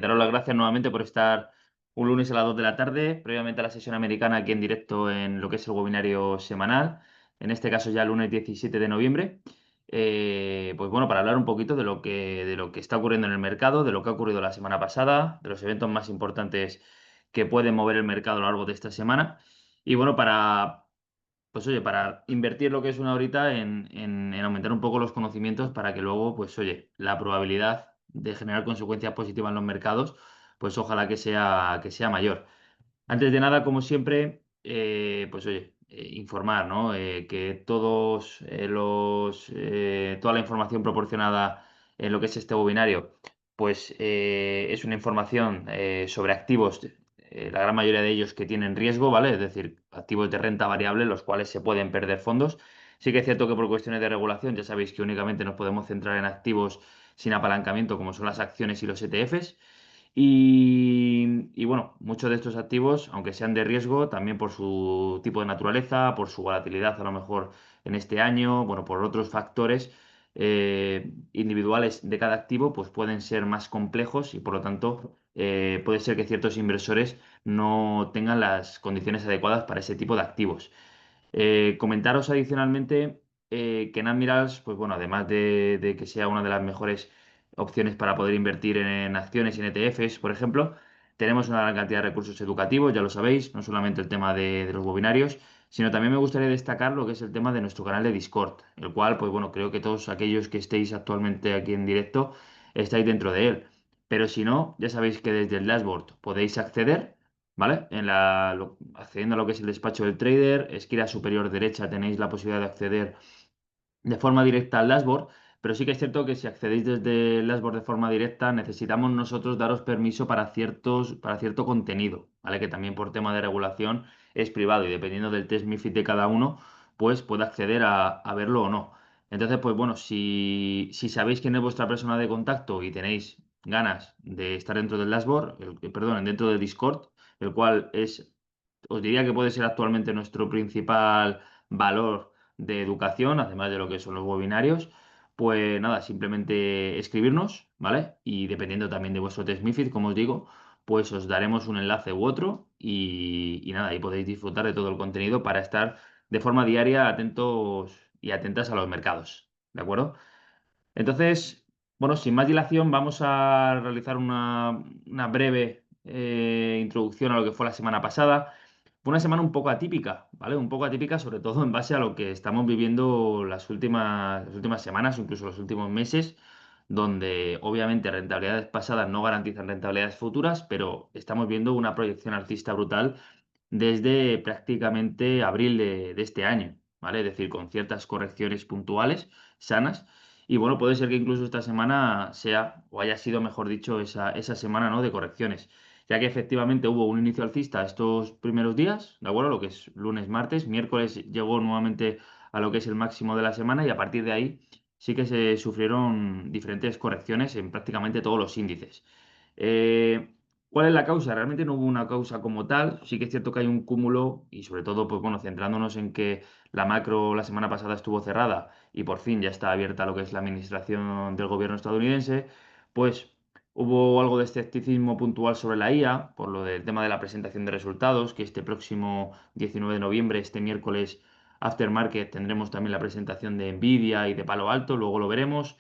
daros las gracias nuevamente por estar un lunes a las 2 de la tarde, previamente a la sesión americana aquí en directo en lo que es el webinario semanal, en este caso ya el lunes 17 de noviembre. Pues bueno, para hablar un poquito de lo que está ocurriendo en el mercado, de lo que ha ocurrido la semana pasada, de los eventos más importantes que pueden mover el mercado a lo largo de esta semana. Y bueno, pues oye, para invertir lo que es una horita en aumentar un poco los conocimientos para que luego, pues oye, la probabilidad de generar consecuencias positivas en los mercados, pues ojalá que sea mayor. Antes de nada, como siempre, pues oye, informar, ¿no? Que toda la información proporcionada en lo que es este webinario, pues es una información sobre activos, la gran mayoría de ellos que tienen riesgo, ¿vale? Es decir, activos de renta variable, los cuales se pueden perder fondos. Sí que es cierto que por cuestiones de regulación, ya sabéis que únicamente nos podemos centrar en activos sin apalancamiento, como son las acciones y los ETFs. Y bueno, muchos de estos activos, aunque sean de riesgo, también por su tipo de naturaleza, por su volatilidad a lo mejor en este año, bueno, por otros factores individuales de cada activo, pues pueden ser más complejos y por lo tanto puede ser que ciertos inversores no tengan las condiciones adecuadas para ese tipo de activos. Comentaros adicionalmente que en Admirals, pues bueno, además de que sea una de las mejores opciones para poder invertir en acciones y en ETFs, por ejemplo, tenemos una gran cantidad de recursos educativos, ya lo sabéis, no solamente el tema de los webinarios, sino también me gustaría destacar lo que es el tema de nuestro canal de Discord, el cual, pues bueno, creo que todos aquellos que estéis actualmente aquí en directo estáis dentro de él. Pero si no, ya sabéis que desde el dashboard podéis acceder. ¿Vale? Accediendo a lo que es el despacho del trader, esquina superior derecha tenéis la posibilidad de acceder de forma directa al dashboard, pero sí que es cierto que si accedéis desde el dashboard de forma directa, necesitamos nosotros daros permiso para cierto contenido, ¿vale? Que también por tema de regulación es privado y dependiendo del test MiFID de cada uno, pues puede acceder a verlo o no. Entonces, pues bueno, si sabéis quién es vuestra persona de contacto y tenéis ganas de estar dentro del dashboard, perdón, dentro del Discord, el cual os diría que puede ser actualmente nuestro principal valor de educación, además de lo que son los webinarios, pues nada, simplemente escribirnos, ¿vale? Y dependiendo también de vuestro test MiFID, como os digo, pues os daremos un enlace u otro y nada, ahí podéis disfrutar de todo el contenido para estar de forma diaria atentos y atentas a los mercados, ¿de acuerdo? Entonces, bueno, sin más dilación, vamos a realizar una breve introducción a lo que fue la semana pasada. Fue una semana un poco atípica, ¿vale? Un poco atípica, sobre todo en base a lo que estamos viviendo las últimas semanas o incluso los últimos meses, donde obviamente rentabilidades pasadas no garantizan rentabilidades futuras, pero estamos viendo una proyección alcista brutal desde prácticamente abril de este año, ¿vale? Es decir, con ciertas correcciones puntuales, sanas. Y bueno, puede ser que incluso esta semana sea, o haya sido, mejor dicho, esa semana, ¿no? De correcciones, ya que efectivamente hubo un inicio alcista estos primeros días, ¿de acuerdo? Lo que es lunes, martes, miércoles llegó nuevamente a lo que es el máximo de la semana y a partir de ahí sí que se sufrieron diferentes correcciones en prácticamente todos los índices. Eh, ¿Cuál es la causa? Realmente no hubo una causa como tal, sí que es cierto que hay un cúmulo y sobre todo, pues bueno, centrándonos en que la macro la semana pasada estuvo cerrada y por fin ya está abierta lo que es la administración del gobierno estadounidense, pues hubo algo de escepticismo puntual sobre la IA, por lo del tema de la presentación de resultados, que este próximo 19 de noviembre, este miércoles aftermarket, tendremos también la presentación de Nvidia y de Palo Alto, luego lo veremos.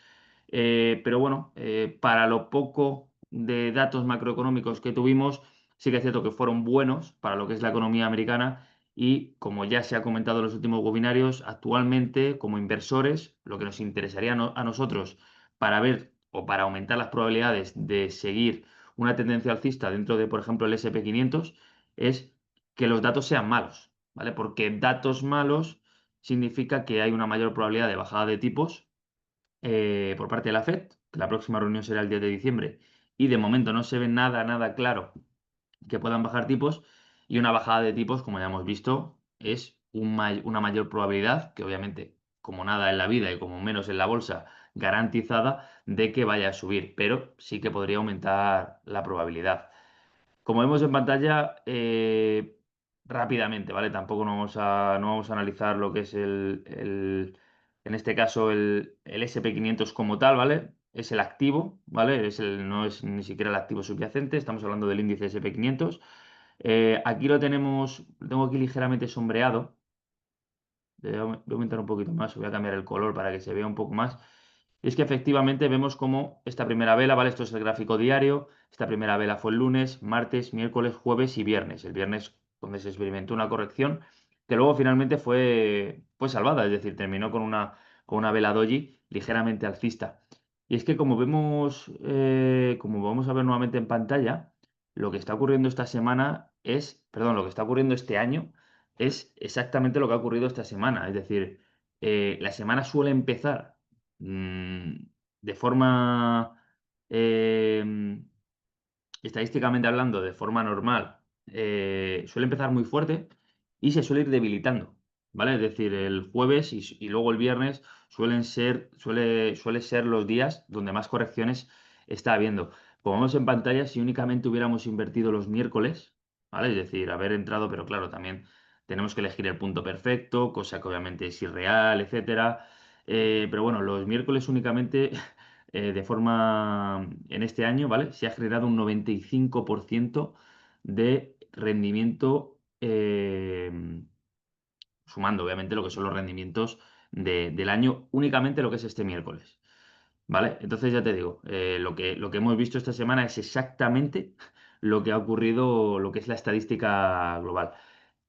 Pero bueno, para lo poco de datos macroeconómicos que tuvimos, sí que es cierto que fueron buenos para lo que es la economía americana y como ya se ha comentado en los últimos webinarios, actualmente como inversores, lo que nos interesaría a nosotros para ver o para aumentar las probabilidades de seguir una tendencia alcista dentro de, por ejemplo, el SP 500 es que los datos sean malos, ¿vale? Porque datos malos significa que hay una mayor probabilidad de bajada de tipos por parte de la Fed, que la próxima reunión será el 10 de diciembre, y de momento no se ve nada, nada claro que puedan bajar tipos, y una bajada de tipos, como ya hemos visto, es una mayor probabilidad, que obviamente, como nada en la vida y como menos en la bolsa, garantizada de que vaya a subir, pero sí que podría aumentar la probabilidad. Como vemos en pantalla, rápidamente, ¿vale? Tampoco no vamos a analizar lo que es en este caso, el SP 500 como tal, ¿vale? es el activo, ¿vale? No es ni siquiera el activo subyacente, estamos hablando del índice SP 500. Aquí lo tengo aquí ligeramente sombreado. Voy a aumentar un poquito más, voy a cambiar el color para que se vea un poco más. Y es que efectivamente vemos como esta primera vela, ¿vale? Esto es el gráfico diario. Esta primera vela fue el lunes, martes, miércoles, jueves y viernes. El viernes donde se experimentó una corrección que luego finalmente fue salvada, es decir, terminó con una vela doji ligeramente alcista. Y es que como vamos a ver nuevamente en pantalla, lo que está ocurriendo esta semana perdón, lo que está ocurriendo este año es exactamente lo que ha ocurrido esta semana. Es decir, la semana suele empezar mm, de forma, eh, estadísticamente hablando, de forma normal, suele empezar muy fuerte y se suele ir debilitando, ¿vale? Es decir, el jueves y luego el viernes suele ser los días donde más correcciones está habiendo. Como vemos en pantalla, si únicamente hubiéramos invertido los miércoles, ¿vale? Es decir, haber entrado, pero claro, también tenemos que elegir el punto perfecto, cosa que obviamente es irreal, etcétera. Pero bueno, los miércoles únicamente en este año, ¿vale? Se ha generado un 95% de rendimiento, sumando obviamente lo que son los rendimientos del año, únicamente lo que es este miércoles, ¿vale? Entonces ya te digo, lo que hemos visto esta semana es exactamente lo que ha ocurrido, lo que es la estadística global.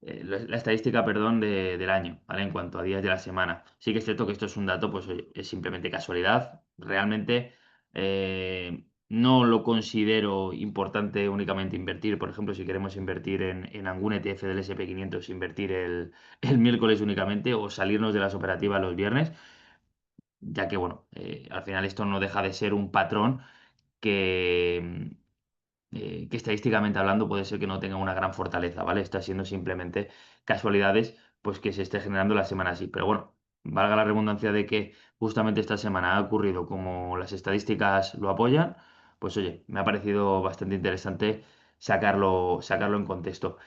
La estadística, perdón, del año, ¿vale? En cuanto a días de la semana. Sí que es cierto que esto es un dato, pues oye, es simplemente casualidad. Realmente no lo considero importante únicamente invertir. Por ejemplo, si queremos invertir en algún ETF del SP 500, invertir el miércoles únicamente o salirnos de las operativas los viernes, ya que, bueno, al final esto no deja de ser un patrón que, que estadísticamente hablando puede ser que no tenga una gran fortaleza, ¿vale? Está siendo simplemente casualidades, pues que se esté generando la semana así. Pero bueno, valga la redundancia de que justamente esta semana ha ocurrido como las estadísticas lo apoyan, pues oye, me ha parecido bastante interesante sacarlo en contexto.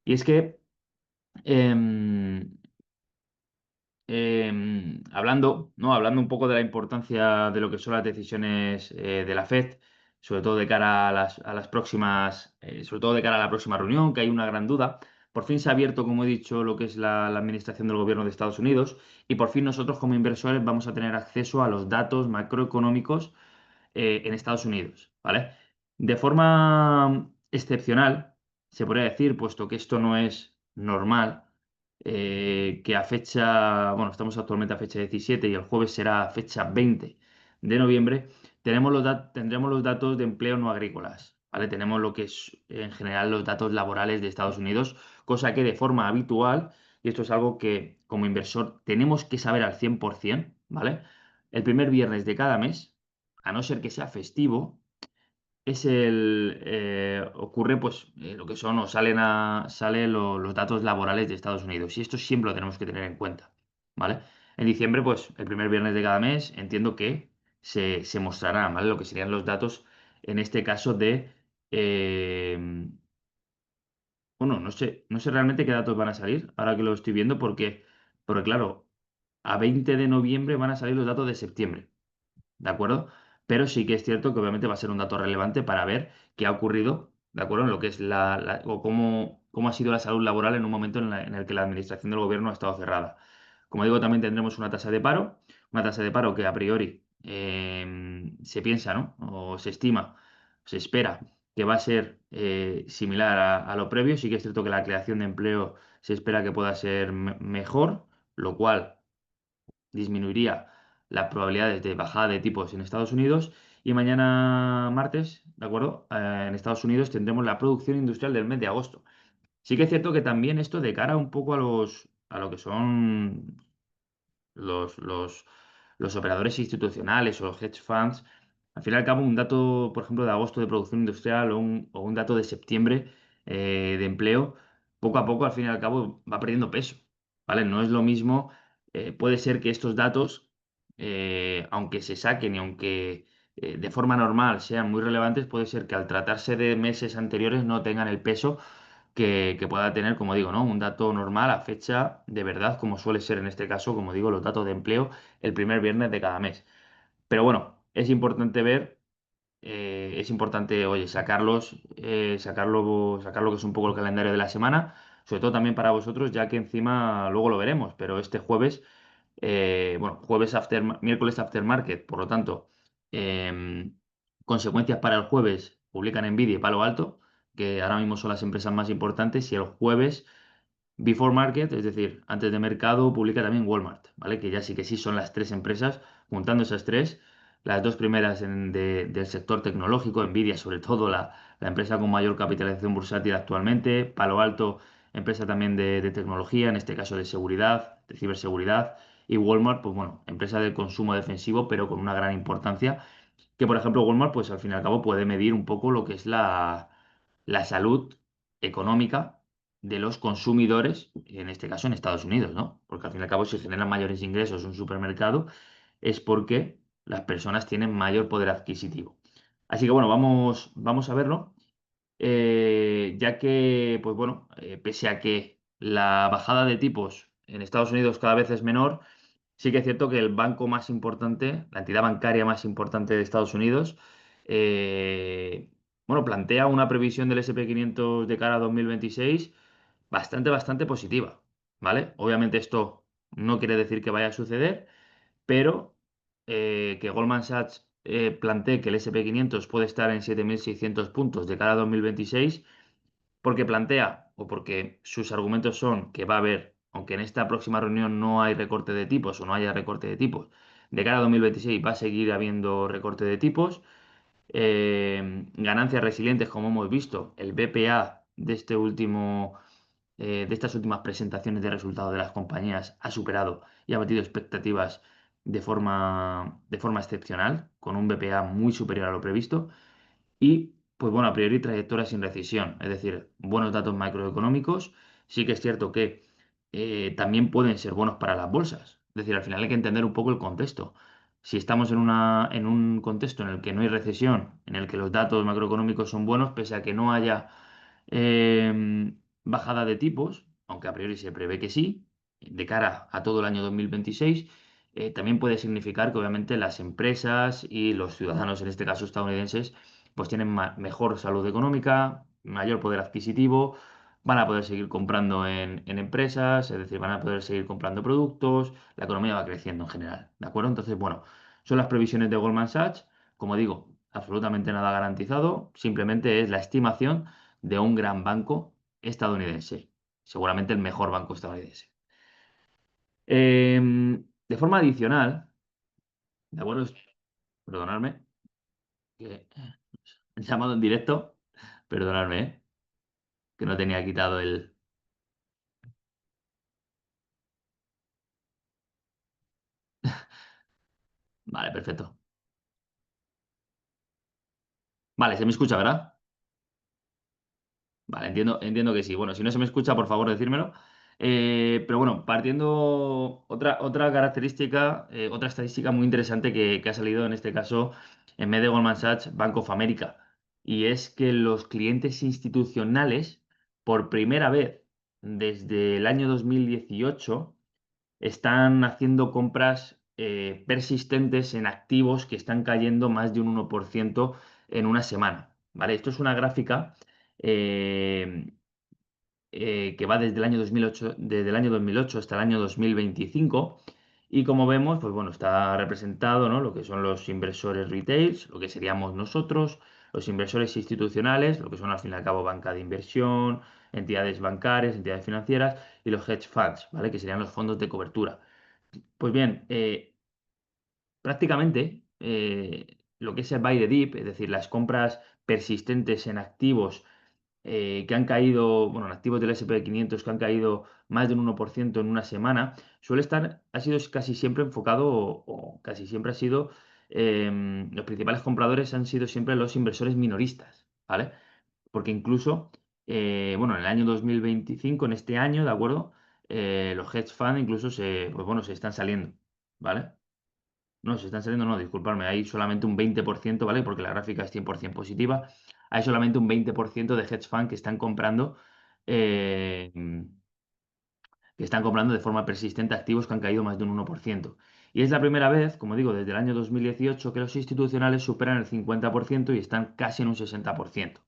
Y es que em, hablando, ¿no? Hablando un poco de la importancia de lo que son las decisiones de la Fed, sobre todo de cara a las próximas, sobre todo de cara a la próxima reunión, que hay una gran duda. Por fin se ha abierto, como he dicho, lo que es la administración del gobierno de Estados Unidos y por fin nosotros como inversores vamos a tener acceso a los datos macroeconómicos en Estados Unidos, ¿vale? De forma excepcional, se podría decir, puesto que esto no es normal, que a fecha, bueno, estamos actualmente a fecha 17 y el jueves será fecha 20 de noviembre, tendremos los datos de empleo no agrícolas, ¿vale? Tenemos lo que es en general los datos laborales de Estados Unidos, cosa que de forma habitual, y esto es algo que como inversor tenemos que saber al 100%, ¿vale? El primer viernes de cada mes, a no ser que sea festivo, ocurre pues lo que son o salen los datos laborales de Estados Unidos. Y esto siempre lo tenemos que tener en cuenta, ¿vale? En diciembre, pues el primer viernes de cada mes, entiendo que se mostrarán, ¿vale? Lo que serían los datos, en este caso eh, bueno, no sé realmente qué datos van a salir, ahora que lo estoy viendo, porque claro, a 20 de noviembre van a salir los datos de septiembre. ¿De acuerdo? Pero sí que es cierto que obviamente va a ser un dato relevante para ver qué ha ocurrido, ¿de acuerdo? En lo que es o cómo ha sido la salud laboral en un momento en el que la administración del gobierno ha estado cerrada. Como digo, también tendremos una tasa de paro que a priori se piensa, ¿no? O se estima, se espera que va a ser similar a lo previo. Sí que es cierto que la creación de empleo se espera que pueda ser mejor, lo cual disminuiría las probabilidades de bajada de tipos en Estados Unidos. Y mañana martes, ¿de acuerdo? En Estados Unidos tendremos la producción industrial del mes de agosto. Sí que es cierto que también esto de cara un poco a lo que son los, los, los operadores institucionales o los hedge funds, al fin y al cabo, un dato, por ejemplo, de agosto de producción industrial o un dato de septiembre de empleo, poco a poco, al fin y al cabo, va perdiendo peso, ¿vale? No es lo mismo, puede ser que estos datos, aunque se saquen y aunque de forma normal sean muy relevantes, puede ser que al tratarse de meses anteriores no tengan el peso que pueda tener, como digo, ¿no? Un dato normal a fecha de verdad, como suele ser en este caso, como digo, los datos de empleo el primer viernes de cada mes. Pero bueno, es importante ver, es importante, oye, sacar lo que es un poco el calendario de la semana, sobre todo también para vosotros, ya que encima luego lo veremos, pero este jueves, bueno, miércoles after market, por lo tanto, em, consecuencias para el jueves publican Nvidia y Palo Alto, que ahora mismo son las empresas más importantes, y el jueves Before Market, es decir, antes de mercado, publica también Walmart, ¿vale? Que ya sí que sí son las tres empresas, juntando esas tres, las dos primeras del sector tecnológico, Nvidia sobre todo, la empresa con mayor capitalización bursátil actualmente, Palo Alto, empresa también de tecnología, en este caso de seguridad, de ciberseguridad, y Walmart, pues bueno, empresa de consumo defensivo, pero con una gran importancia, que por ejemplo Walmart, pues al fin y al cabo puede medir un poco lo que es la salud económica de los consumidores, en este caso en Estados Unidos, ¿no? Porque al fin y al cabo, si generan mayores ingresos un supermercado, es porque las personas tienen mayor poder adquisitivo. Así que bueno, vamos a verlo, ya que, pues bueno, pese a que la bajada de tipos en Estados Unidos cada vez es menor, sí que es cierto que el banco más importante, la entidad bancaria más importante de Estados Unidos, eh, bueno, plantea una previsión del SP 500 de cara a 2026 bastante positiva, ¿vale? Obviamente esto no quiere decir que vaya a suceder, pero que Goldman Sachs plantee que el SP 500 puede estar en 7.600 puntos de cara a 2026 porque plantea o porque sus argumentos son que va a haber, aunque en esta próxima reunión no hay recorte de tipos o no haya recorte de tipos, de cara a 2026 va a seguir habiendo recorte de tipos, ganancias resilientes como hemos visto, el BPA de de estas últimas presentaciones de resultados de las compañías ha superado y ha batido expectativas de forma excepcional, con un BPA muy superior a lo previsto. Y, pues bueno, a priori trayectoria sin recesión, es decir, buenos datos macroeconómicos. Sí que es cierto que también pueden ser buenos para las bolsas. Es decir, al final hay que entender un poco el contexto. Si estamos en un contexto en el que no hay recesión, en el que los datos macroeconómicos son buenos, pese a que no haya bajada de tipos, aunque a priori se prevé que sí, de cara a todo el año 2026, también puede significar que obviamente las empresas y los ciudadanos, en este caso estadounidenses, pues tienen mejor salud económica, mayor poder adquisitivo, van a poder seguir comprando en empresas, es decir, van a poder seguir comprando productos, la economía va creciendo en general, ¿de acuerdo? Entonces, bueno, son las previsiones de Goldman Sachs, como digo, absolutamente nada garantizado, simplemente es la estimación de un gran banco estadounidense, seguramente el mejor banco estadounidense. De forma adicional, ¿de acuerdo? Perdonadme, que he llamado en directo, perdonadme, que no tenía quitado el... Vale, perfecto. Vale, se me escucha, ¿verdad? Vale, entiendo que sí. Bueno, si no se me escucha, por favor, decírmelo. Pero bueno, partiendo otra característica, otra estadística muy interesante que ha salido en este caso en vez de Goldman Sachs, Bank of America. Y es que los clientes institucionales, por primera vez desde el año 2018, están haciendo compras persistentes en activos que están cayendo más de un 1% en una semana. ¿Vale? Esto es una gráfica eh, que va desde el año 2008 hasta el año 2025. Y como vemos, pues bueno, está representado, ¿no? Lo que son los inversores retails, lo que seríamos nosotros, los inversores institucionales, lo que son al fin y al cabo banca de inversión, entidades bancarias, entidades financieras, y los hedge funds, ¿vale? Que serían los fondos de cobertura. Pues bien, prácticamente lo que es el buy the dip, es decir, las compras persistentes en activos que han caído, bueno, en activos del SP 500 que han caído más de un 1% en una semana, ha sido casi siempre enfocado o casi siempre ha sido, los principales compradores han sido siempre los inversores minoristas, ¿vale? Porque incluso, bueno, en el año 2025, en este año, ¿de acuerdo? Los hedge funds incluso pues bueno, se están saliendo, ¿vale? No, se están saliendo, no, disculparme, hay solamente un 20%, ¿vale? Porque la gráfica es 100% positiva. Hay solamente un 20% de hedge fund eh, que están comprando de forma persistente activos que han caído más de un 1%. Y es la primera vez, como digo, desde el año 2018 que los institucionales superan el 50% y están casi en un 60%.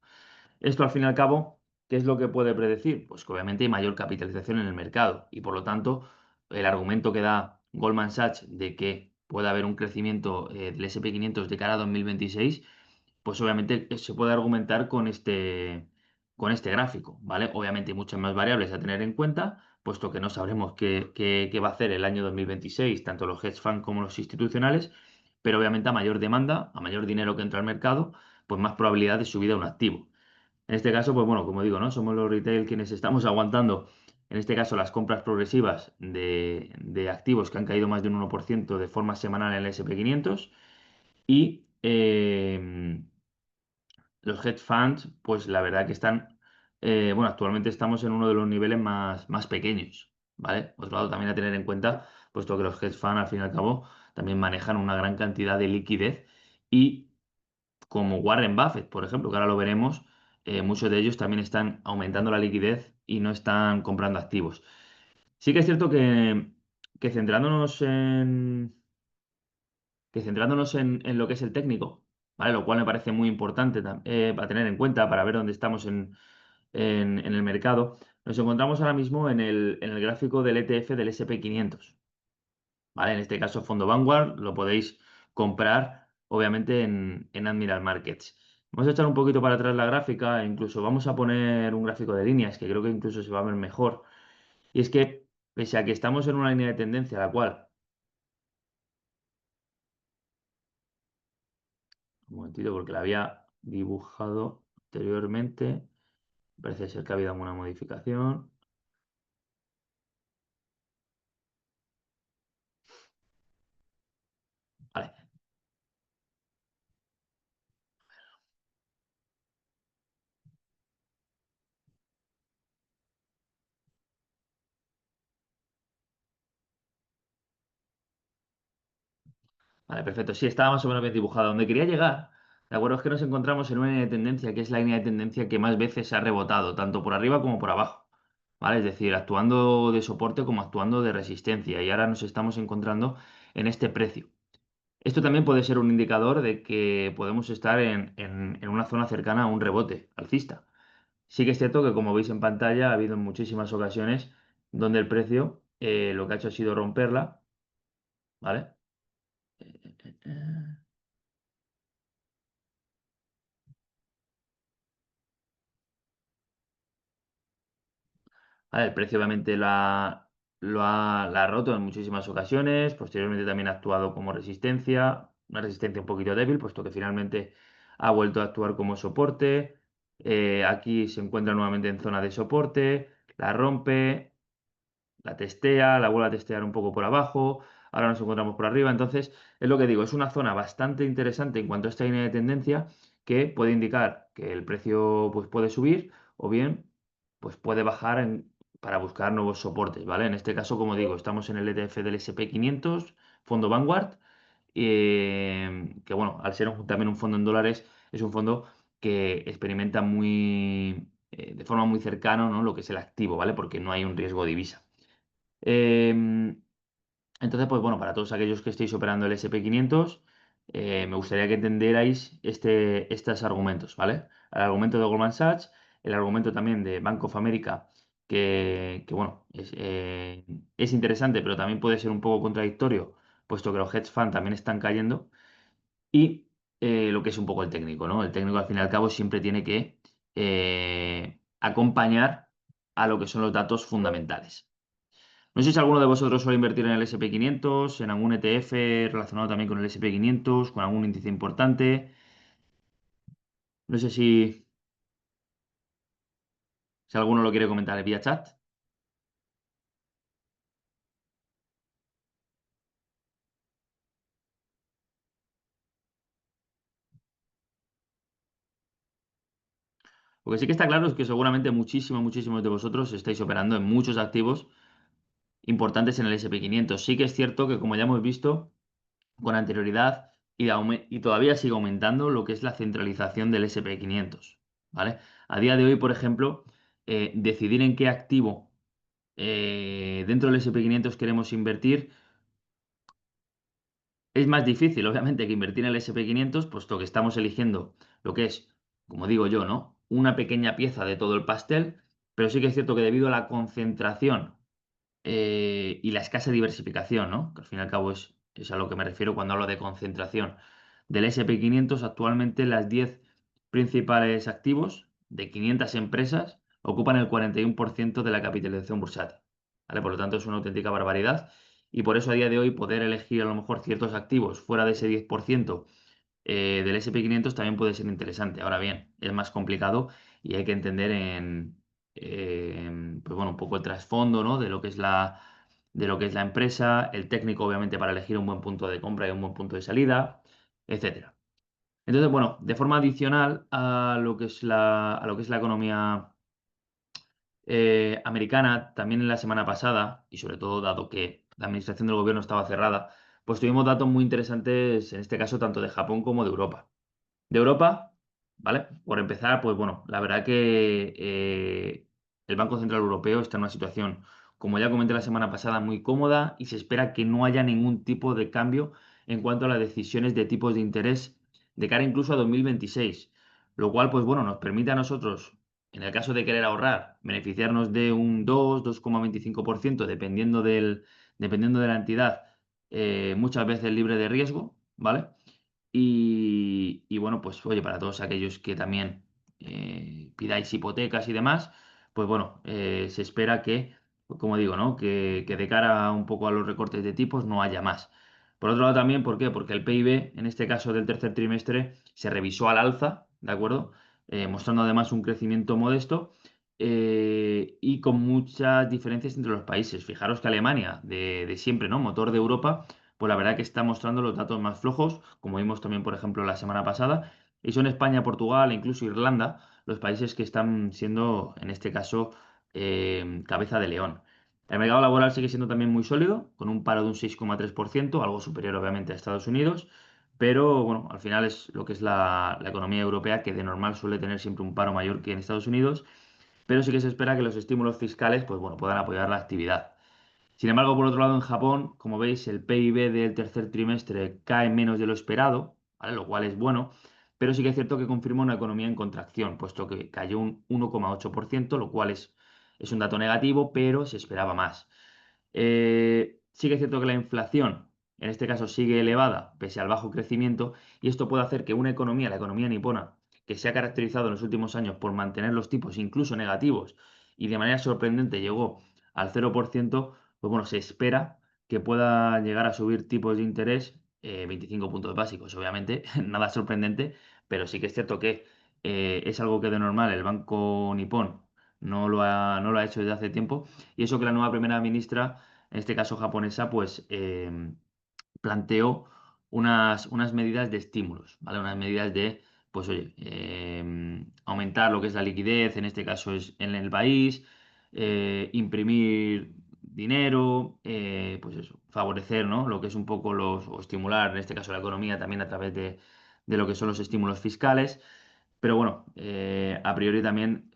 Esto, al fin y al cabo, ¿qué es lo que puede predecir? Pues que obviamente hay mayor capitalización en el mercado y por lo tanto el argumento que da Goldman Sachs de que puede haber un crecimiento del SP 500 de cara a 2026, pues obviamente se puede argumentar con este gráfico, ¿vale? Obviamente hay muchas más variables a tener en cuenta, puesto que no sabremos qué va a hacer el año 2026, tanto los hedge funds como los institucionales, pero obviamente a mayor demanda, a mayor dinero que entra al mercado, pues más probabilidad de subida de un activo. En este caso, pues bueno, como digo, ¿no? Somos los retail quienes estamos aguantando, en este caso, las compras progresivas de activos que han caído más de un 1% de forma semanal en el SP 500 y los hedge funds, pues la verdad que están, bueno, actualmente estamos en uno de los niveles más pequeños, ¿vale? Otro lado también a tener en cuenta, puesto que los hedge funds, al fin y al cabo, también manejan una gran cantidad de liquidez y como Warren Buffett, por ejemplo, que ahora lo veremos, muchos de ellos también están aumentando la liquidez y no están comprando activos. Sí que es cierto que centrándonos en lo que es el técnico, ¿vale? Lo cual me parece muy importante para tener en cuenta para ver dónde estamos en el mercado. Nos encontramos ahora mismo en el gráfico del ETF del SP 500, ¿vale? En este caso, fondo Vanguard, lo podéis comprar, obviamente, en Admiral Markets. Vamos a echar un poquito para atrás la gráfica, e incluso vamos a poner un gráfico de líneas, que creo que incluso se va a ver mejor. Y es que, pese a que estamos en una línea de tendencia, la cual, un momentito, porque la había dibujado anteriormente, parece ser que ha habido alguna modificación. Vale, vale, perfecto. Sí, estaba más o menos bien dibujado. Donde quería llegar, de acuerdo, es que nos encontramos en una línea de tendencia que es la línea de tendencia que más veces se ha rebotado, tanto por arriba como por abajo. ¿Vale? Es decir, actuando de soporte como actuando de resistencia. Y ahora nos estamos encontrando en este precio. Esto también puede ser un indicador de que podemos estar en una zona cercana a un rebote alcista. Sí que es cierto que, como veis en pantalla, ha habido en muchísimas ocasiones donde el precio lo que ha hecho ha sido romperla, ¿vale? Vale, el precio obviamente la ha roto en muchísimas ocasiones, posteriormente también ha actuado como resistencia, una resistencia un poquito débil, puesto que finalmente ha vuelto a actuar como soporte. Aquí se encuentra nuevamente en zona de soporte, la rompe, la testea, la vuelve a testear un poco por abajo, ahora nos encontramos por arriba. Entonces, es lo que digo, es una zona bastante interesante en cuanto a esta línea de tendencia que puede indicar que el precio pues, puede subir o bien pues, puede bajar para buscar nuevos soportes, ¿vale? En este caso, como digo, estamos en el ETF del SP 500, fondo Vanguard, que bueno, al ser también un fondo en dólares, es un fondo que experimenta de forma muy cercana, ¿no? Lo que es el activo, ¿vale? Porque no hay un riesgo de divisa. Em, entonces, pues bueno, para todos aquellos que estéis operando el SP 500, me gustaría que entendierais estos argumentos, ¿vale? El argumento de Goldman Sachs, el argumento también de Bank of America, bueno, es interesante, pero también puede ser un poco contradictorio, puesto que los hedge funds también están cayendo, y lo que es un poco el técnico, ¿no? El técnico, al fin y al cabo, siempre tiene que acompañar a lo que son los datos fundamentales. No sé si alguno de vosotros suele invertir en el SP 500, en algún ETF relacionado también con el SP 500, con algún índice importante. No sé si alguno lo quiere comentar vía chat. Lo que sí que está claro es que seguramente muchísimos de vosotros estáis operando en muchos activos importantes en el SP 500. Sí que es cierto que, como ya hemos visto con anterioridad y todavía sigue aumentando lo que es la centralización del SP 500, ¿vale? A día de hoy, por ejemplo, decidir en qué activo dentro del SP 500 queremos invertir Es más difícil, obviamente, que invertir en el SP500, puesto que estamos eligiendo lo que es, como digo yo, ¿no? Una pequeña pieza de todo el pastel, pero sí que es cierto que debido a la concentración y la escasa diversificación, ¿no? Que al fin y al cabo es a lo que me refiero cuando hablo de concentración del SP500. Actualmente las 10 principales activos de 500 empresas ocupan el 41% de la capitalización bursátil, ¿vale? Por lo tanto, es una auténtica barbaridad y por eso a día de hoy poder elegir a lo mejor ciertos activos fuera de ese 10% del SP500 también puede ser interesante. Ahora bien, es más complicado y hay que entender pues bueno, un poco el trasfondo, ¿no? De lo que es la empresa, el técnico, obviamente, para elegir un buen punto de compra y un buen punto de salida, etcétera. Entonces, bueno, de forma adicional a lo que es la economía americana, también en la semana pasada, y sobre todo dado que la administración del gobierno estaba cerrada, pues tuvimos datos muy interesantes, en este caso, tanto de Japón como de Europa. De Europa, ¿vale? Por empezar, pues bueno, la verdad que el Banco Central Europeo está en una situación, como ya comenté la semana pasada, muy cómoda y se espera que no haya ningún tipo de cambio en cuanto a las decisiones de tipos de interés de cara incluso a 2026. Lo cual, pues bueno, nos permite a nosotros, en el caso de querer ahorrar, beneficiarnos de un 2,25%, dependiendo de la entidad, muchas veces libre de riesgo, ¿vale? Y bueno, pues oye, para todos aquellos que también pidáis hipotecas y demás, pues bueno, se espera que, pues como digo, ¿no? Que de cara un poco a los recortes de tipos no haya más. Por otro lado también, ¿por qué? Porque el PIB, en este caso del tercer trimestre, se revisó al alza, ¿de acuerdo? Mostrando además un crecimiento modesto y con muchas diferencias entre los países. Fijaros que Alemania, de siempre, ¿no? Motor de Europa, pues la verdad que está mostrando los datos más flojos, como vimos también, por ejemplo, la semana pasada, y son España, Portugal e incluso Irlanda los países que están siendo, en este caso, cabeza de león. El mercado laboral sigue siendo también muy sólido, con un paro de un 6,3%, algo superior obviamente a Estados Unidos, pero bueno, al final es lo que es la economía europea, que de normal suele tener siempre un paro mayor que en Estados Unidos, pero sí que se espera que los estímulos fiscales, pues bueno, puedan apoyar la actividad. Sin embargo, por otro lado, en Japón, como veis, el PIB del tercer trimestre cae menos de lo esperado, ¿vale? Lo cual es bueno, pero sí que es cierto que confirma una economía en contracción, puesto que cayó un 1,8%, lo cual es un dato negativo, pero se esperaba más. Sí que es cierto que la inflación, en este caso, sigue elevada pese al bajo crecimiento, y esto puede hacer que una economía, la economía nipona, que se ha caracterizado en los últimos años por mantener los tipos incluso negativos y de manera sorprendente llegó al 0%, pues bueno, se espera que pueda llegar a subir tipos de interés 25 puntos básicos, obviamente, nada sorprendente, pero sí que es cierto que es algo que de normal el banco nipón no lo ha hecho desde hace tiempo, y eso que la nueva primera ministra, en este caso japonesa, pues planteó unas medidas de estímulos, ¿vale? Unas medidas de, pues oye, aumentar lo que es la liquidez, en este caso es en el país, imprimir dinero, pues eso, favorecer, ¿no? Lo que es un poco o estimular, en este caso la economía también a través de lo que son los estímulos fiscales. Pero bueno, a priori también,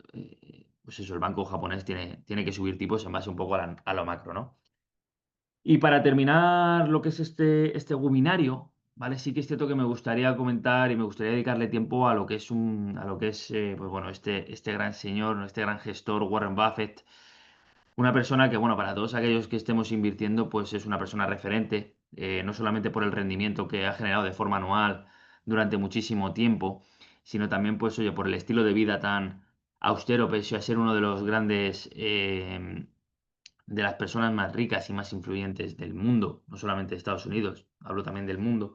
pues eso, el banco japonés tiene que subir tipos en base un poco a lo macro, ¿no? Y para terminar lo que es este webinario, ¿vale? Sí que es cierto que me gustaría comentar y me gustaría dedicarle tiempo a lo que es pues bueno, este gran señor, este gran gestor, Warren Buffett, una persona que, bueno, para todos aquellos que estemos invirtiendo, pues es una persona referente, no solamente por el rendimiento que ha generado de forma anual durante muchísimo tiempo, sino también, pues, oye, por el estilo de vida tan austero, pese a ser uno de los grandes, de las personas más ricas y más influyentes del mundo, no solamente de Estados Unidos, hablo también del mundo.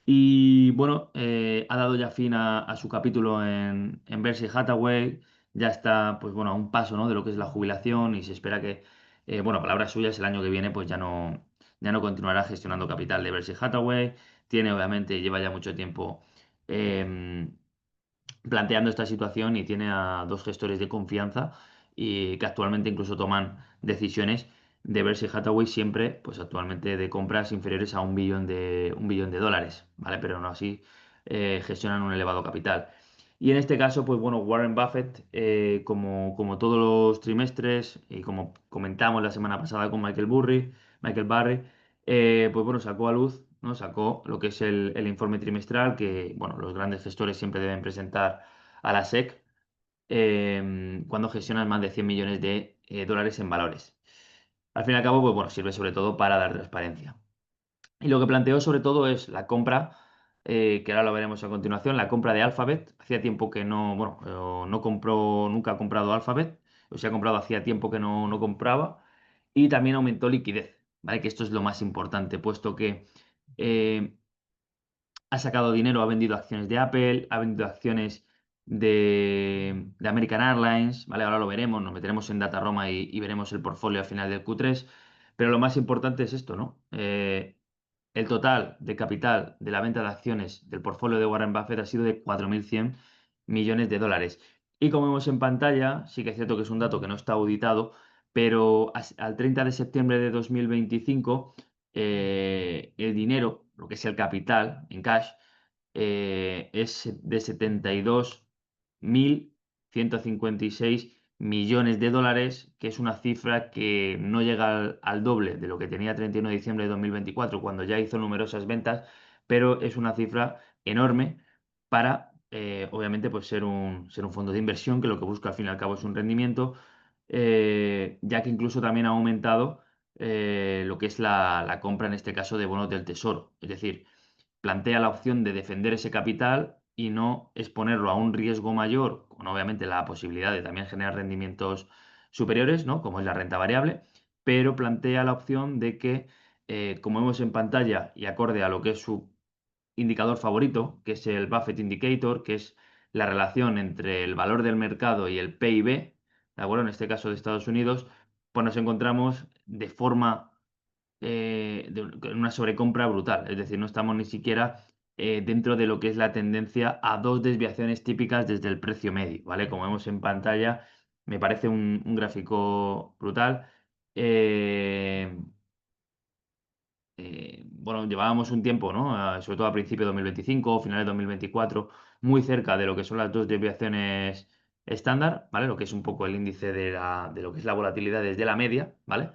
Y bueno, ha dado ya fin a su capítulo en Berkshire Hathaway. Ya está, pues bueno, a un paso, ¿no? De lo que es la jubilación y se espera que, bueno, palabras suyas, el año que viene, pues ya no continuará gestionando capital de Berkshire Hathaway. Obviamente, lleva ya mucho tiempo em, planteando esta situación y tiene a dos gestores de confianza y que actualmente incluso toman decisiones de ver si Hathaway siempre, pues actualmente de compras inferiores a un billón de dólares, ¿vale? Pero aún así gestionan un elevado capital. Y en este caso, pues bueno, Warren Buffett, como todos los trimestres y como comentamos la semana pasada con Michael Barry, pues bueno, sacó a luz ¿no? Sacó lo que es el informe trimestral que, bueno, los grandes gestores siempre deben presentar a la SEC cuando gestionan más de 100 millones de dólares en valores. Al fin y al cabo, pues bueno, sirve sobre todo para dar transparencia. Y lo que planteó sobre todo es la compra, que ahora lo veremos a continuación, la compra de Alphabet. Hacía tiempo que no, bueno, no compró, nunca ha comprado Alphabet, o sea, ha comprado hacía tiempo que no compraba. Y también aumentó liquidez, ¿vale? Que esto es lo más importante, puesto que eh, ha sacado dinero, ha vendido acciones de Apple, ha vendido acciones de American Airlines, ¿vale? Ahora lo veremos, nos meteremos en Data Roma y veremos el portfolio al final del Q3. Pero lo más importante es esto, ¿no? El total de capital de la venta de acciones del portfolio de Warren Buffett ha sido de 4.100 millones de dólares. Y como vemos en pantalla, sí que es cierto que es un dato que no está auditado, pero al 30 de septiembre de 2025, el dinero, lo que es el capital en cash, es de 72.156 millones de dólares, que es una cifra que no llega al doble de lo que tenía 31 de diciembre de 2024, cuando ya hizo numerosas ventas, pero es una cifra enorme para, obviamente, pues ser un fondo de inversión que lo que busca al fin y al cabo es un rendimiento, ya que incluso también ha aumentado lo que es la compra, en este caso, de bonos del tesoro. Es decir, plantea la opción de defender ese capital y no exponerlo a un riesgo mayor, con obviamente la posibilidad de también generar rendimientos superiores, ¿no? Como es la renta variable, pero plantea la opción de que, como vemos en pantalla y acorde a lo que es su indicador favorito, que es el Buffett Indicator, que es la relación entre el valor del mercado y el PIB, ¿de acuerdo? En este caso de Estados Unidos, pues nos encontramos de forma una sobrecompra brutal. Es decir, no estamos ni siquiera dentro de lo que es la tendencia a dos desviaciones típicas desde el precio medio, ¿vale? Como vemos en pantalla, me parece un gráfico brutal. Eh, bueno, llevábamos un tiempo, ¿no? Sobre todo a principios de 2025, finales de 2024, muy cerca de lo que son las dos desviaciones estándar, ¿vale? Lo que es un poco el índice de lo que es la volatilidad desde la media, ¿vale?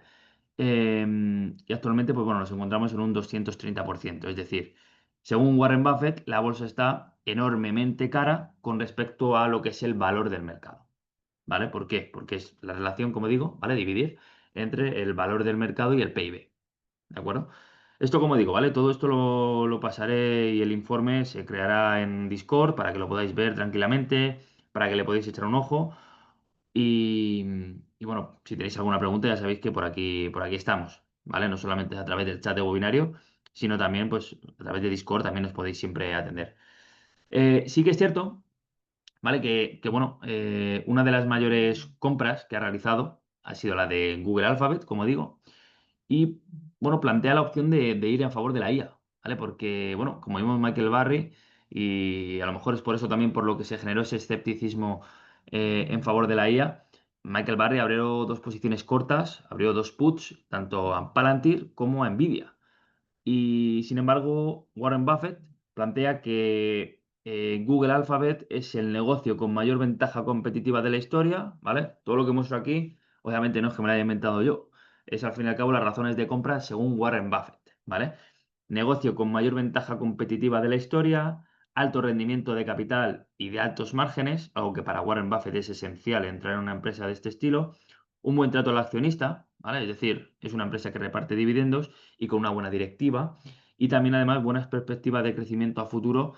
Y actualmente, pues bueno, nos encontramos en un 230%. Es decir, según Warren Buffett, la bolsa está enormemente cara con respecto a lo que es el valor del mercado. ¿Vale? ¿Por qué? Porque es la relación, como digo, ¿vale? Dividir entre el valor del mercado y el PIB. ¿De acuerdo? Esto, como digo, ¿vale? Todo esto lo pasaré y el informe se creará en Discord para que lo podáis ver tranquilamente, para que le podáis echar un ojo. Y, y bueno, si tenéis alguna pregunta, ya sabéis que por aquí estamos, ¿vale? No solamente a través del chat de webinario, sino también, pues, a través de Discord también os podéis siempre atender. Sí que es cierto, ¿vale? Bueno, una de las mayores compras que ha realizado ha sido la de Google Alphabet, como digo, y bueno, plantea la opción de ir en favor de la IA, ¿vale? Porque, bueno, como vimos Michael Barry, y a lo mejor es por eso también por lo que se generó ese escepticismo en favor de la IA, Michael Barry abrió dos posiciones cortas, abrió dos puts, tanto a Palantir como a Nvidia. Y sin embargo, Warren Buffett plantea que Google Alphabet es el negocio con mayor ventaja competitiva de la historia, ¿vale? Todo lo que muestro aquí, obviamente no es que me lo haya inventado yo, es al fin y al cabo las razones de compra según Warren Buffett, ¿vale? Negocio con mayor ventaja competitiva de la historia, alto rendimiento de capital y de altos márgenes, algo que para Warren Buffett es esencial entrar en una empresa de este estilo, un buen trato al accionista, ¿vale? Es decir, es una empresa que reparte dividendos y con una buena directiva. Y también, además, buenas perspectivas de crecimiento a futuro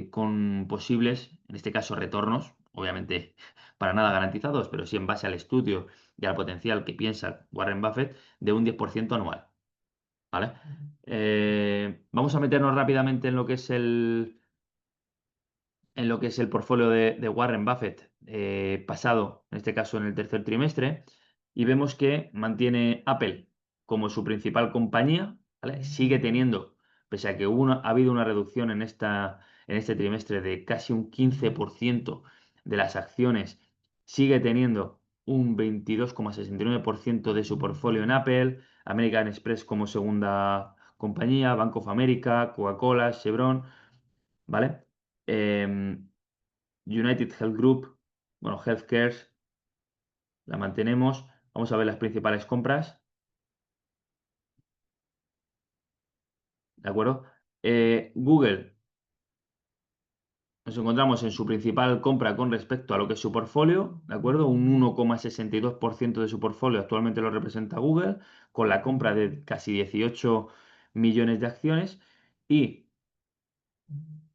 con posibles, en este caso, retornos, obviamente para nada garantizados, pero sí en base al estudio y al potencial que piensa Warren Buffett de un 10% anual. ¿Vale? Vamos a meternos rápidamente en lo que es el portfolio de Warren Buffett pasado, en este caso en el tercer trimestre, y vemos que mantiene Apple como su principal compañía, ¿vale? Sigue teniendo, pese a que ha habido una reducción en este trimestre de casi un 15% de las acciones, sigue teniendo un 22,69% de su portfolio en Apple, American Express como segunda compañía, Bank of America, Coca-Cola, Chevron, ¿vale? United Health Group, bueno, Healthcare, la mantenemos. Vamos a ver las principales compras. ¿de acuerdo? Google, nos encontramos en su principal compra con respecto a lo que es su portfolio, ¿de acuerdo? Un 1,62% de su portfolio actualmente lo representa Google, con la compra de casi 18 millones de acciones. Y,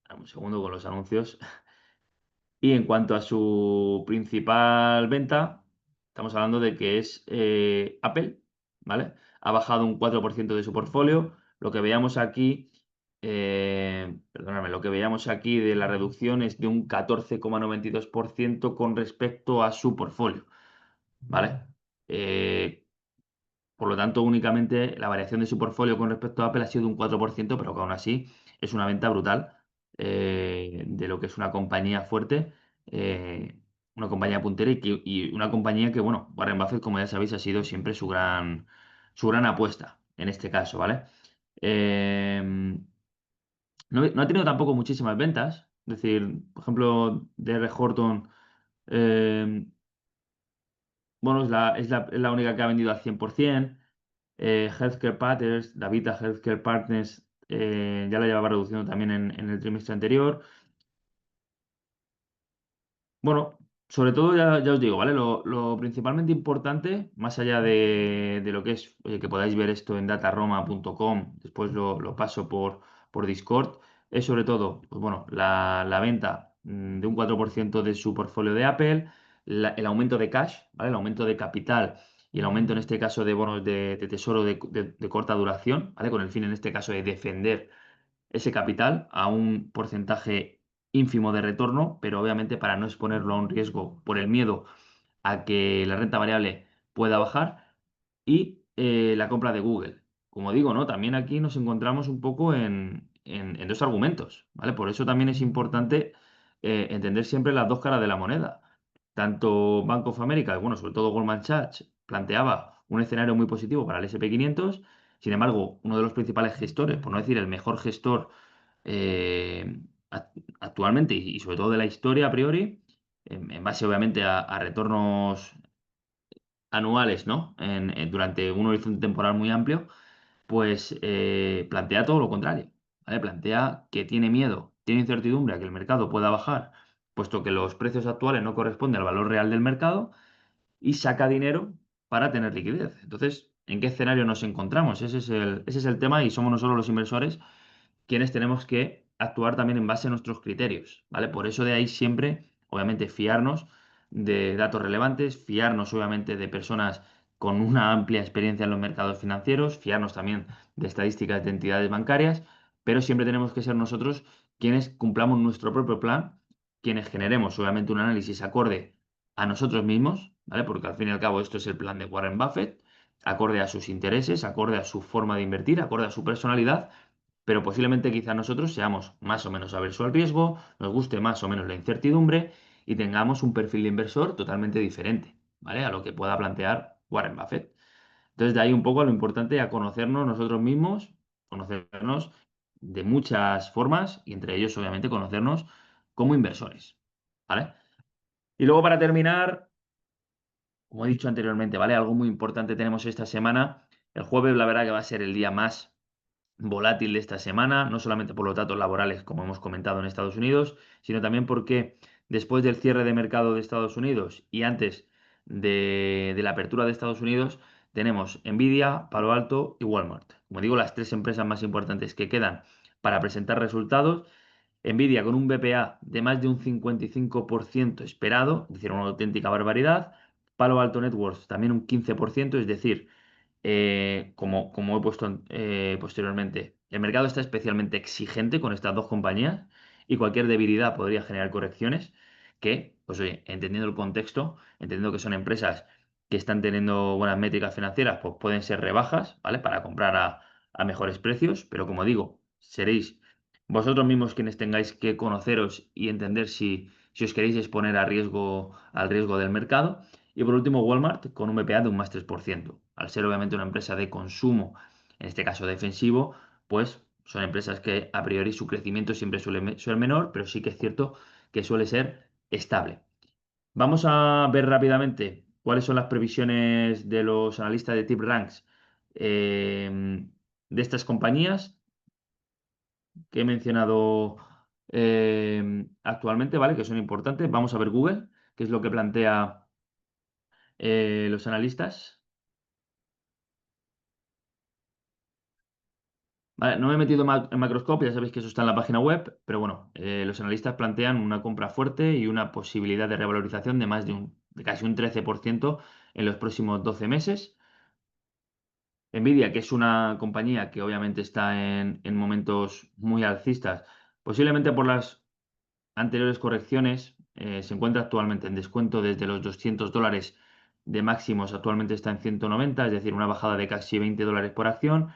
dame un segundo con los anuncios. Y en cuanto a su principal venta, estamos hablando de que es Apple, ¿vale? Ha bajado un 4% de su portfolio. Lo que veíamos aquí, perdóname, lo que veíamos aquí de la reducción es de un 14,92% con respecto a su portfolio, ¿vale? Eh, por lo tanto, únicamente la variación de su portfolio con respecto a Apple ha sido de un 4%, pero que aún así es una venta brutal de lo que es una compañía fuerte, una compañía puntera y una compañía que, bueno, Warren Buffett, como ya sabéis, ha sido siempre su gran apuesta en este caso, ¿vale? Eh, no ha tenido tampoco muchísimas ventas, es decir, por ejemplo, DR Horton, eh, bueno, es la única que ha vendido al 100%. Healthcare Partners, Davita Healthcare Partners, ya la llevaba reduciendo también en el trimestre anterior. Bueno, sobre todo ya os digo, ¿vale? Lo principalmente importante, más allá de lo que es, oye, que podáis ver esto en dataroma.com, después lo paso por Discord, es sobre todo, pues bueno, la venta de un 4% de su portfolio de Apple, el aumento de cash, ¿vale? El aumento de capital y el aumento en este caso de bonos de tesoro de corta duración, ¿vale? Con el fin en este caso de defender ese capital a un porcentaje ínfimo de retorno, pero obviamente para no exponerlo a un riesgo por el miedo a que la renta variable pueda bajar y la compra de Google. Como digo, ¿no? También aquí nos encontramos un poco en dos argumentos, ¿vale? Por eso también es importante entender siempre las dos caras de la moneda. Tanto Bank of America, bueno, sobre todo Goldman Sachs, planteaba un escenario muy positivo para el S&P 500. Sin embargo, uno de los principales gestores, por no decir el mejor gestor eh, actualmente y sobre todo de la historia a priori, en base obviamente a retornos anuales, ¿no? Durante un horizonte temporal muy amplio, pues plantea todo lo contrario, ¿vale? Plantea que tiene miedo, tiene incertidumbre a que el mercado pueda bajar, puesto que los precios actuales no corresponden al valor real del mercado y saca dinero para tener liquidez. Entonces, ¿en qué escenario nos encontramos? Ese es el tema y somos nosotros los inversores quienes tenemos que actuar también en base a nuestros criterios, ¿vale? Por eso de ahí siempre, obviamente, fiarnos de datos relevantes, fiarnos obviamente de personas con una amplia experiencia en los mercados financieros, fiarnos también de estadísticas de entidades bancarias, pero siempre tenemos que ser nosotros quienes cumplamos nuestro propio plan, quienes generemos obviamente un análisis acorde a nosotros mismos, ¿vale? Porque al fin y al cabo esto es el plan de Warren Buffett, acorde a sus intereses, acorde a su forma de invertir, acorde a su personalidad, pero posiblemente quizá nosotros seamos más o menos aversos al riesgo, nos guste más o menos la incertidumbre y tengamos un perfil de inversor totalmente diferente, ¿vale? A lo que pueda plantear Warren Buffett. Entonces, de ahí un poco lo importante a conocernos nosotros mismos, conocernos de muchas formas y entre ellos, obviamente, conocernos como inversores, ¿vale? Y luego para terminar, como he dicho anteriormente, ¿vale? Algo muy importante tenemos esta semana. El jueves, la verdad que va a ser el día más volátil de esta semana, no solamente por los datos laborales, como hemos comentado en Estados Unidos, sino también porque después del cierre de mercado de Estados Unidos y antes de la apertura de Estados Unidos, tenemos Nvidia, Palo Alto y Walmart. Como digo, las tres empresas más importantes que quedan para presentar resultados. Nvidia con un BPA de más de un 55% esperado, es decir, una auténtica barbaridad. Palo Alto Networks también un 15%, es decir, como he puesto posteriormente, el mercado está especialmente exigente con estas dos compañías y cualquier debilidad podría generar correcciones que, pues oye, entendiendo el contexto, entendiendo que son empresas que están teniendo buenas métricas financieras, pues pueden ser rebajas, ¿vale? Para comprar a mejores precios, pero como digo, seréis vosotros mismos quienes tengáis que conoceros y entender si os queréis exponer al riesgo del mercado. Y por último, Walmart con un BPA de un más 3%. Al ser obviamente una empresa de consumo, en este caso defensivo, pues son empresas que a priori su crecimiento siempre suele ser menor, pero sí que es cierto que suele ser estable. Vamos a ver rápidamente cuáles son las previsiones de los analistas de Tip Ranks de estas compañías. que he mencionado actualmente, ¿vale? Que son importantes. Vamos a ver Google, que es lo que plantea los analistas. Vale, no me he metido en Macroscope, ya sabéis que eso está en la página web, pero bueno, los analistas plantean una compra fuerte y una posibilidad de revalorización de de casi un 13% en los próximos 12 meses. Nvidia, que es una compañía que obviamente está en momentos muy alcistas, posiblemente por las anteriores correcciones, se encuentra actualmente en descuento desde los $200 de máximos, actualmente está en 190, es decir, una bajada de casi $20 por acción.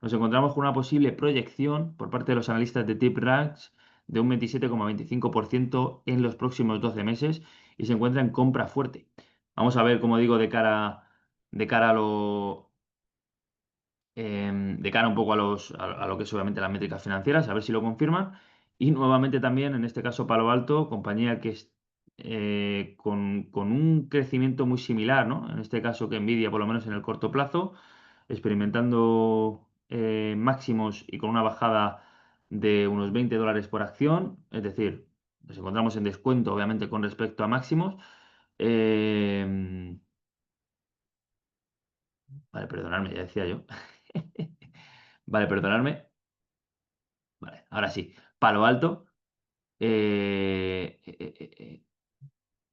Nos encontramos con una posible proyección por parte de los analistas de TipRanks de un 27,25% en los próximos 12 meses y se encuentra en compra fuerte. Vamos a ver, como digo, de cara a de cara un poco a lo que es obviamente las métricas financieras, a ver si lo confirman. Y nuevamente también, en este caso, Palo Alto, compañía que es con un crecimiento muy similar, ¿no? En este caso que Nvidia, por lo menos en el corto plazo, experimentando máximos y con una bajada de unos $20 por acción, es decir, nos encontramos en descuento, obviamente, con respecto a máximos. Eh, vale, perdonadme, ya decía yo. Vale, perdonadme. Vale, ahora sí. Palo Alto. eh, eh, eh, eh, eh,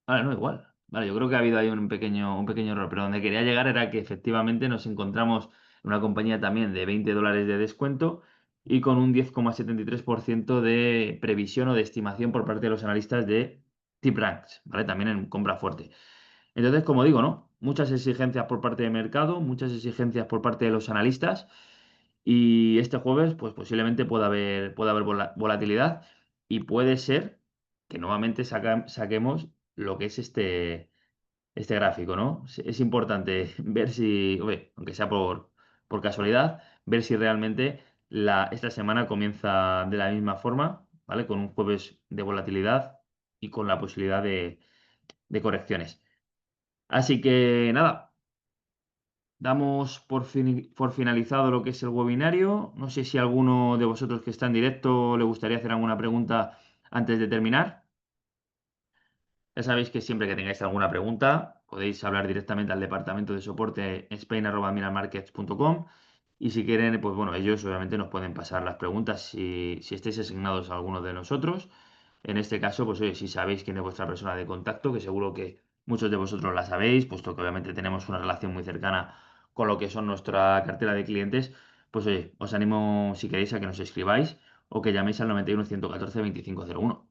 Vale, no, igual. Vale, yo creo que ha habido ahí un pequeño error, pero donde quería llegar era que efectivamente nos encontramos en una compañía también de $20 de descuento y con un 10,73% de previsión o de estimación por parte de los analistas de TipRanks, ¿vale? También en compra fuerte. Entonces, como digo, ¿no? Muchas exigencias por parte del mercado, muchas exigencias por parte de los analistas. Y este jueves, pues posiblemente pueda haber volatilidad y puede ser que nuevamente saquemos lo que es este gráfico, ¿no? Es importante ver si, hombre, aunque sea por casualidad, ver si realmente esta semana comienza de la misma forma, ¿vale? Con un jueves de volatilidad y con la posibilidad de correcciones. Así que nada. Damos por finalizado lo que es el webinario. No sé si alguno de vosotros que está en directo le gustaría hacer alguna pregunta antes de terminar. Ya sabéis que siempre que tengáis alguna pregunta podéis hablar directamente al departamento de soporte spain@miramarkets.com y si quieren, pues bueno, ellos obviamente nos pueden pasar las preguntas si estáis asignados a alguno de nosotros. En este caso, pues oye, si sabéis quién es vuestra persona de contacto, que seguro que muchos de vosotros la sabéis, puesto que obviamente tenemos una relación muy cercana con lo que son nuestra cartera de clientes, pues oye, os animo si queréis a que nos escribáis o que llaméis al 91 114 2501.